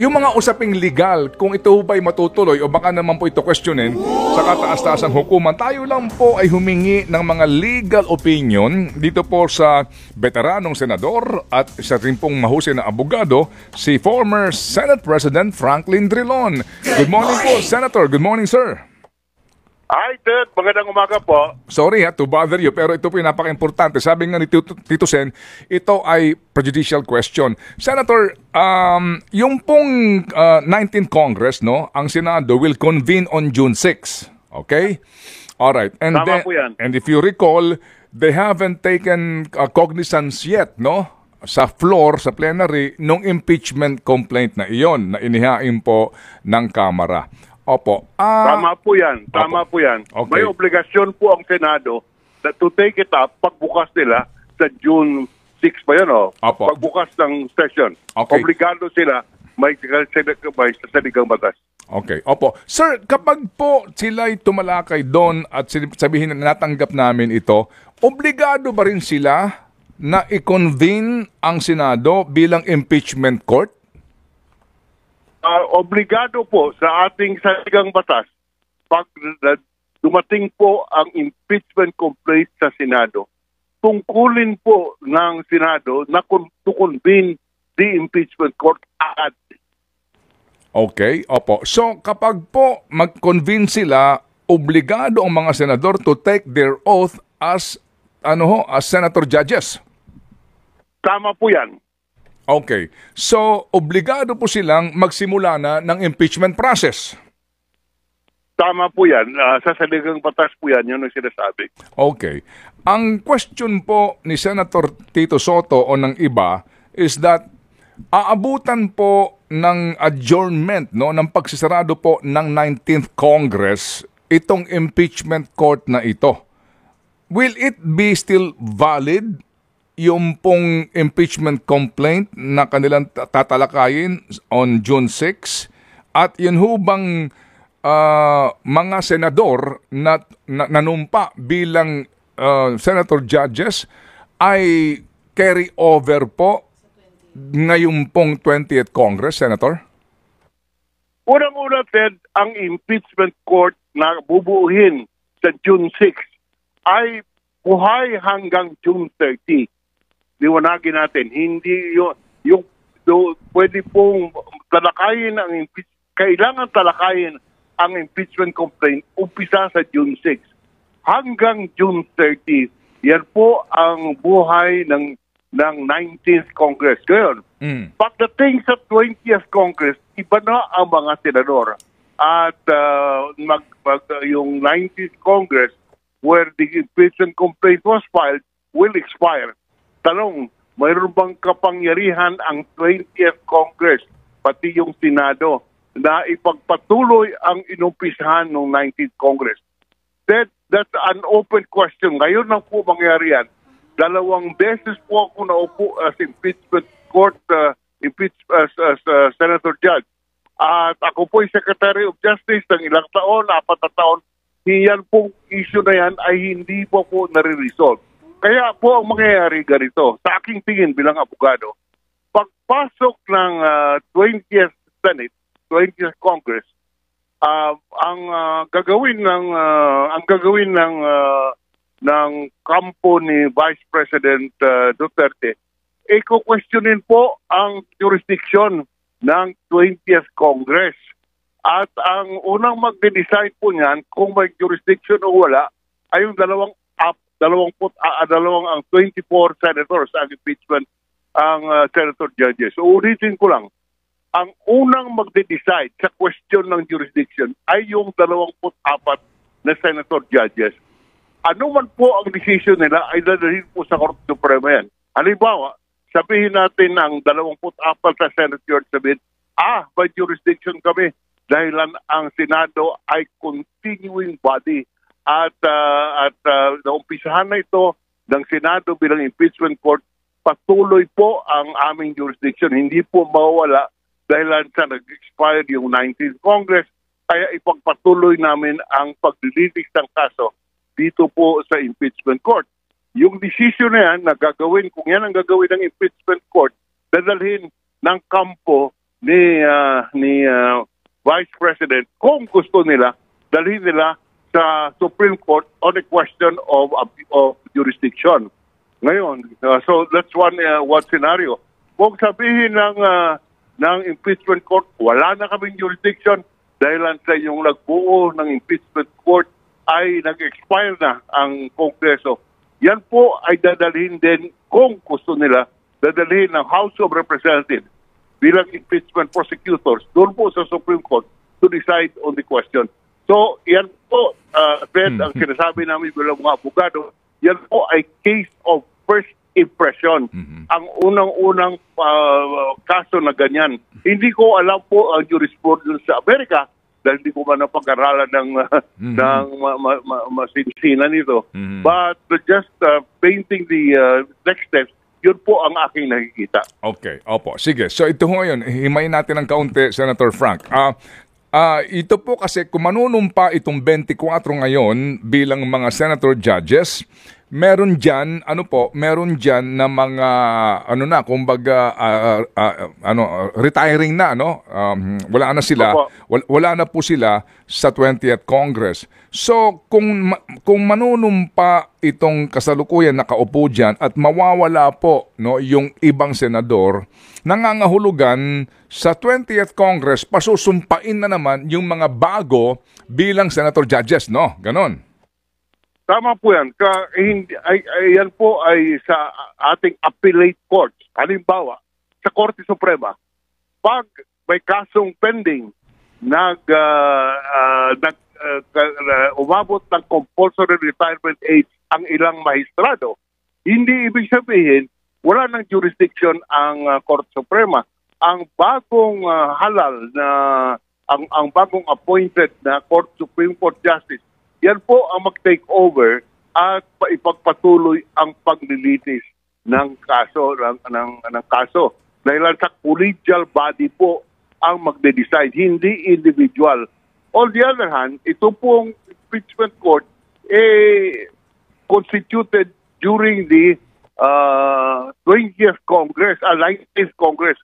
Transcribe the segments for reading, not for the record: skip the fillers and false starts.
Yung mga usaping legal, kung ito ba'y matutuloy o baka naman po ito questionin sa kataas-taasang hukuman, tayo lang po ay humingi ng mga legal opinion dito po sa veteranong senador at isa rin pong mahusay na abogado, si former Senate President Franklin Drilon. Good morning po, Senator. Good morning, sir. Hi, Ted. Magandang umaga po. Sorry to bother you, pero ito po yung napaka-importante. Sabi nga ni Tito Sen, ito ay prejudicial question. Senator, yung pong 19th Congress, no, ang Senado will convene on June 6. Okay? Alright. Tama po yan. And if you recall, they haven't taken cognizance yet, no, sa floor, sa plenary, nung impeachment complaint na iyon na inihain po ng Kamara. Opo. Tama po yan. Tama po yan. Okay. May obligasyon po ang Senado to take it up pagbukas nila sa June 6 pa yun. Opo. Pagbukas ng session. Okay. Obligado sila may saligang batas. Okay. Opo. Sir, kapag po sila'y tumalakay doon at sabihin na natanggap namin ito, obligado ba rin sila na i-convene ang Senado bilang impeachment court? Obligado po sa ating saligang batas pag dumating po ang impeachment complaint sa Senado, tungkulin po ng Senado na to convene the impeachment court agad. Okay, opo. So kapag po mag-convene sila, obligado ang mga senador to take their oath as as senator judges. Tama po yan. Okay. So obligado po silang magsimula na ng impeachment process. Tama po yan. Sa saligang batas po yan, yun ang sinasabi. Okay. Ang question po ni Senator Tito Soto o ng iba is that aabutan po ng adjournment, no, ng pagsisarado po ng 19th Congress itong impeachment court na ito. Will it be still valid yung pong impeachment complaint na kanilang tatalakayin on June 6? At yun ho bang mga senador na nanumpa bilang senator judges ay carry over po ngayon pong 20th Congress, Senator? Unang-una, Ted, ang impeachment court na bubuuhin sa June 6 ay buhay hanggang June 30. Liwanagin natin, hindi yung pwede pong talakayin ang kailangan talakayin ang impeachment complaint umpisa sa June 6 hanggang June 30. Yan po ang buhay ng 19th Congress. Ngayon, pagdating sa 20th Congress, iba na ang mga senador. At yung 19th Congress where the impeachment complaint was filed will expire. Tanong, mayroon bang kapangyarihan ang 20th Congress, pati yung Senado, na ipagpatuloy ang inumpisahan ng 19th Congress? That's an open question. Ngayon lang po mangyari yan. 2 beses po ako naupo as impeachment court, Senator Judge. At ako po yung Secretary of Justice ng ilang taon, 4 na taon. Yan pong issue na yan ay hindi po nare-resolve. Kaya po ang mangyayari ganito, sa aking tingin bilang abogado, pagpasok ng 20th Senate, 20th Congress, ang gagawin ng kampo ni Vice President Duterte, i-questionin po ang jurisdiction ng 20th Congress. At ang unang magde-decide po niyan kung may jurisdiction o wala ay yung 24 senators ang impeachment ang senator judges. So ulitin ko lang, ang unang magde-decide sa question ng jurisdiction ay yung 24 na senator judges. Ano man po ang decision nila ay dadalhin po sa Korte Suprema yan. Halimbawa, sabihin natin ang 24 sa Senate Judge sabihin, may jurisdiction kami dahil ang Senado ay continuing body at naumpisahan na ito ng Senado bilang impeachment court, patuloy po ang aming jurisdiction. Hindi po mawawala dahil sa nag-expire yung 19th Congress, kaya ipagpatuloy namin ang paglilitis ng kaso dito po sa impeachment court. Yung decision na yan na gagawin, kung yan ang gagawin ng impeachment court, dadalhin ng kampo ni Vice President kung gusto nila dalhin nila sa Supreme Court on a question of jurisdiction. Ngayon, so that's one scenario. Kung sabihin ng impeachment court, wala na kaming jurisdiction dahil sa yung nagbuo ng impeachment court ay nag-expire na ang Kongreso. Yan po ay dadalhin din, kung gusto nila, dadalhin ng House of Representatives bilang impeachment prosecutors doon po sa Supreme Court to decide on the question. So, yan po, Fred, ang sinasabi namin bilang mga abogado, yan po ay case of first impression. Ang unang-unang kaso na ganyan. Hindi ko alam po ang jurisprudence sa Amerika dahil hindi ko man napag-aralan ng masinsinan nito. But just painting the next steps, yun po ang aking nakikita. Okay, opo. Sige, so ito ho ngayon, himayin natin ng kaunti, Senator Frank. Ito po kasi kung manunumpa itong 24 ngayon bilang mga senator judges, meron diyan na mga kumbaga retiring na wala na po sila sa 20th Congress. So kung manunumpa itong kasalukuyan nakaupo diyan at mawawala po yung ibang senador, nangangahulugan sa 20th Congress pasusumpain na naman yung mga bago bilang senator judges, ganon. Tama po yan. Yan po ay sa ating appellate courts. Halimbawa, sa Korte Suprema, pag may kasong pending, umabot ng compulsory retirement age ang ilang mahistrado, hindi ibig sabihin wala ng jurisdiction ang Korte Suprema. Ang bagong ang bagong appointed na Supreme Court Justice, yan po ang mag-take over at ipagpatuloy ang paglilitis ng kaso ng kaso. Dahil sa collegial body po ang magde-decide, hindi individual. On the other hand, ito pong impeachment court constituted during the 20th Congress, 19th Congress.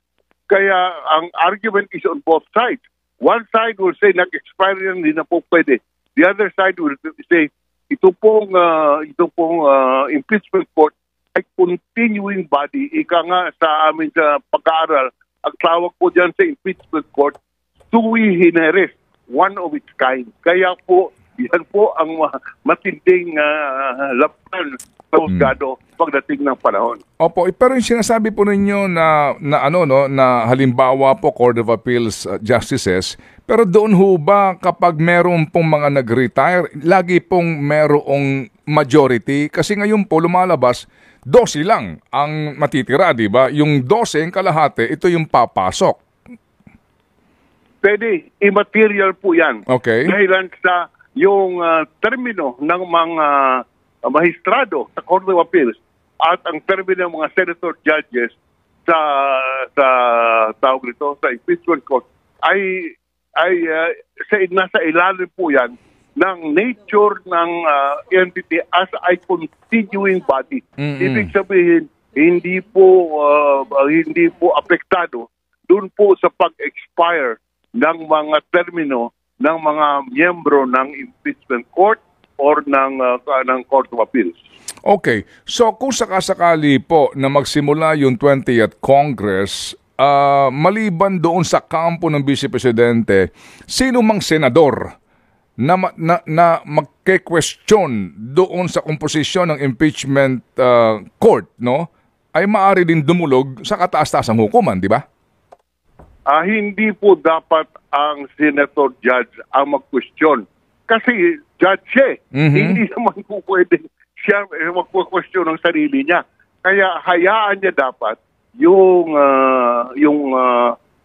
Kaya ang argument is on both sides. One side will say nag-expire yan, hindi na po pwede. The other side will say, ito pong impeachment court ay continuing body. Ika nga sa amin sa pag-aaral, ang tawag po dyan sa impeachment court, sui generis, one of its kind. Kaya po, yan po ang matinding laban sa husgado pagdating ng panahon. Opo, pero yung sinasabi po ninyo na halimbawa po Court of Appeals justices, pero doon ho ba kapag meron pong mga nag-retire, lagi pong merong majority? Kasi ngayon po lumalabas, 12 lang ang matitira, di ba? Yung 12 ang kalahati, ito yung papasok. Pwede, immaterial po yan. Okay. Dahil sa yung termino ng mga mahistrado sa Court of Appeals at ang termino ng mga senator judges sa tawag nito sa impeachment court ay nasa ilalim po yan ng nature ng entity as a continuing body. Ibig sabihin hindi po apektado doon po sa pag-expire ng mga termino ng mga miyembro ng impeachment court or ng Court of Appeals. Okay. So kung sakasakali po na magsimula yung 20th Congress, maliban doon sa kampo ng Vice Presidente, sino mang senador na magke-question doon sa komposisyon ng impeachment court, ay maaari din dumulog sa kataas-taasang hukuman, di ba? Hindi po dapat ang senator judge ang mag-question. Kasi judge siya, hindi naman po pwede siya mag-question ng sarili niya. Kaya hayaan niya dapat yung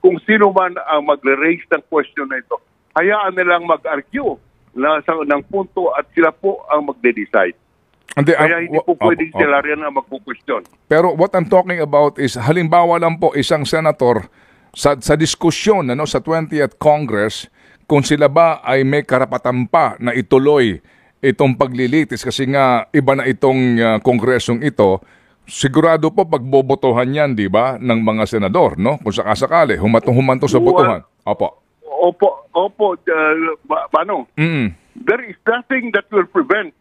kung sino man ang magre-raise ng question na ito, hayaan nilang mag-argue ng punto at sila po ang magde-decide. Kaya hindi po pwedeng sila rin ang mag-question. Pero what I'm talking about is, halimbawa lang po isang senator sa diskusyon sa 20th Congress, kung sila ba ay may karapatan pa na ituloy itong paglilitis kasi nga iba na itong kongresong ito, sigurado po pagbobotohan yan, di ba, ng mga senador, no? Kung sakasakali, humanto sa botohan. Opo. Opo, Manong. There is nothing that will prevent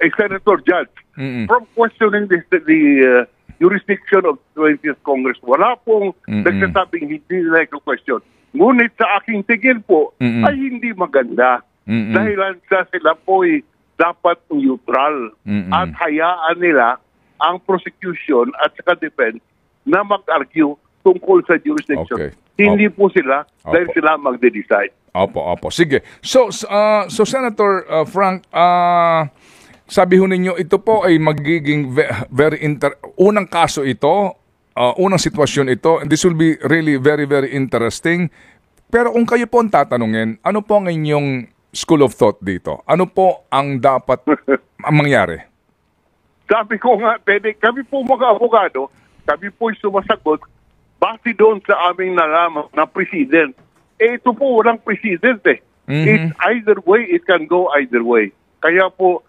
a senator judge from questioning the jurisdiction of 20th Congress. Wala pong nagsasabing hindi like a question. Ngunit sa aking tingin po ay hindi maganda. Dahil sila po ay dapat neutral at hayaan nila ang prosecution at saka defense na mag-argue tungkol sa jurisdiction. Okay. Hindi po sila dahil sila magde-decide. Opo. Sige. So Senator Frank, sabi ho ninyo, ito po ay magiging unang kaso ito, unang sitwasyon ito, and this will be really very, very interesting. Pero kung kayo po ang tatanungin, ano po ang inyong school of thought dito? Ano po ang dapat mangyari? Sabi ko nga, kami po mga abogado, kami po sumasagot base doon sa aming nalaman na president. Ito po walang president eh. It's either way, it can go either way. Kaya po,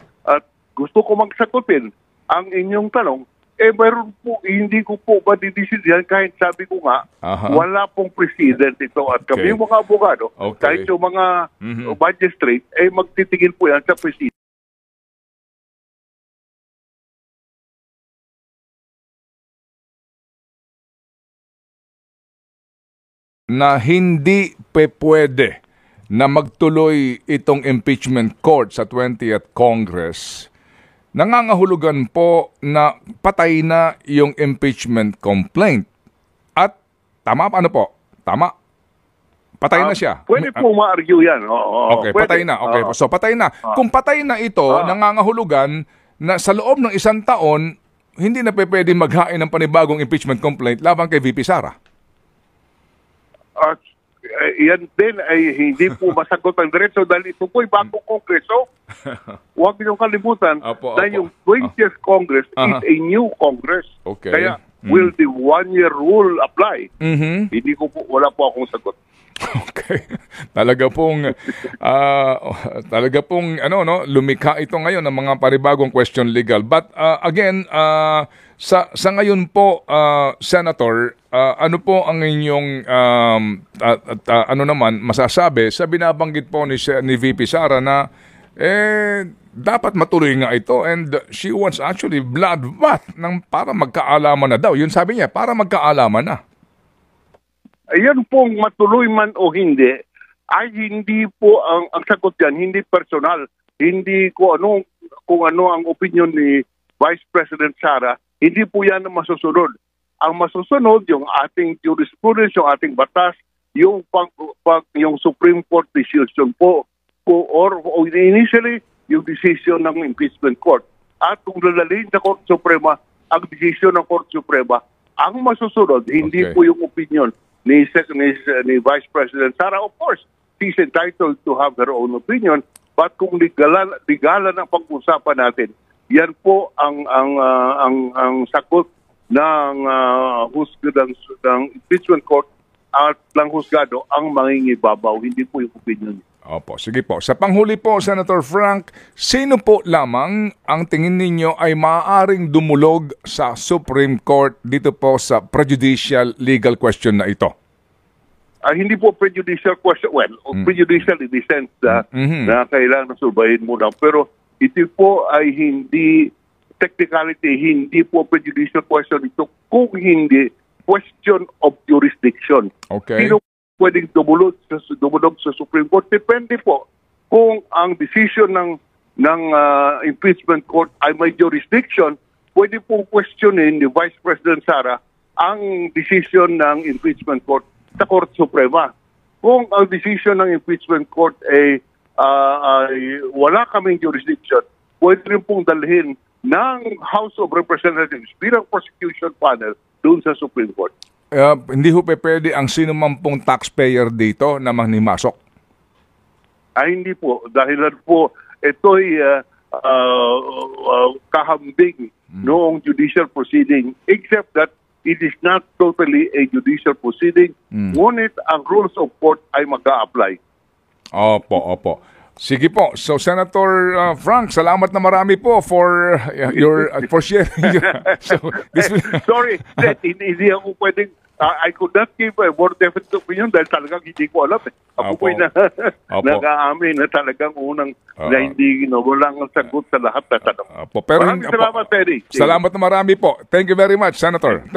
gusto ko magsagutin ang inyong tanong, mayroon po, hindi ko po madidesidihan kahit sabi ko nga, wala pong president ito. At kami mga abogado, kahit yung mga magistrate, magtitingin po yan sa president. Na hindi pwede na magtuloy itong impeachment court sa 20th Congress, nangangahulugan po na patay na yung impeachment complaint. At tama, ano po? Tama? Patay na siya. Pwede po ma-argue yan. Okay, pwede. Patay na. Okay, so patay na. Kung patay na ito, nangangahulugan na sa loob ng 1 taon, hindi na pwede maghain ng panibagong impeachment complaint laban kay VP Sara. Yan din ay hindi po masagot ang diretso dahil ito po ay bagong kongreso. Huwag niyong kalimutan na yung 20th Congress is a new Congress. Okay. Kaya will the one-year rule apply? Hindi ko po, wala po akong sagot. Okay. Talaga pong lumikha ito ngayon ng mga panibagong question legal. But again, sa ngayon po, Senator, ano po ang inyong masasabi sa binabanggit po ni VP Sara na dapat matuloy nga ito and she wants actually bloodbath para magkaalaman na daw. Yun sabi niya, para magkaalaman na. Ayan pong matuloy man o hindi, ay hindi po ang sagot yan, hindi personal. Hindi ko kung ano ang opinion ni Vice President Sara, hindi po yan ang masusunod. Ang masusunod, yung ating jurisprudence, yung ating batas, yung Supreme Court decision po, or initially, yung decision ng impeachment court. At kung lalaliin sa Court Suprema, ang decision ng Court Suprema, ang masusunod, hindi po yung opinion ni Vice President Sara. Of course, she's entitled to have her own opinion, but kung ligalan ang pag-usapan natin, yan po ang sagot ng impeachment court at ng husgado ang mangingibabaw, hindi po yung opinion. Opo, sige po. Sa panghuli po, Senator Frank, sino po lamang ang tingin ninyo ay maaaring dumulog sa Supreme Court dito po sa prejudicial legal question na ito? Hindi po prejudicial question. Well, prejudicial in the sense na kailangan surbahin muna. Pero ito po ay hindi technicality, hindi po prejudicial question ito kung hindi question of jurisdiction. Okay. Sino pwedeng dumulog sa Supreme Court? Depende po kung ang decision ng impeachment court ay may jurisdiction, pwede pong questionin ni Vice President Sara ang decision ng impeachment court sa Court Suprema. Kung ang decision ng impeachment court ay wala kaming jurisdiction, pwede rin pong dalhin ng House of Representatives bilang prosecution panel doon sa Supreme Court. Hindi ho pwede ang sino man pong taxpayer dito na manimasok? Hindi po. Dahilan po, ito'y kahambing noong judicial proceeding, except that it is not totally a judicial proceeding. Ngunit ang rules of court ay mag-a-apply. Opo. Sige po. So Senator Frank, salamat na marami po for for sharing. So, this Sorry, Seth, hindi ako pwedeng, I could not give a more definite opinion dahil talagang hindi ko alam. Ako Opo. po'y Opo. nag-aamin na talagang unang na hindi, walang sagot sa lahat na tanong. Pero Maraming salamat, Terry. Salamat na marami po. Thank you very much, Senator. Thank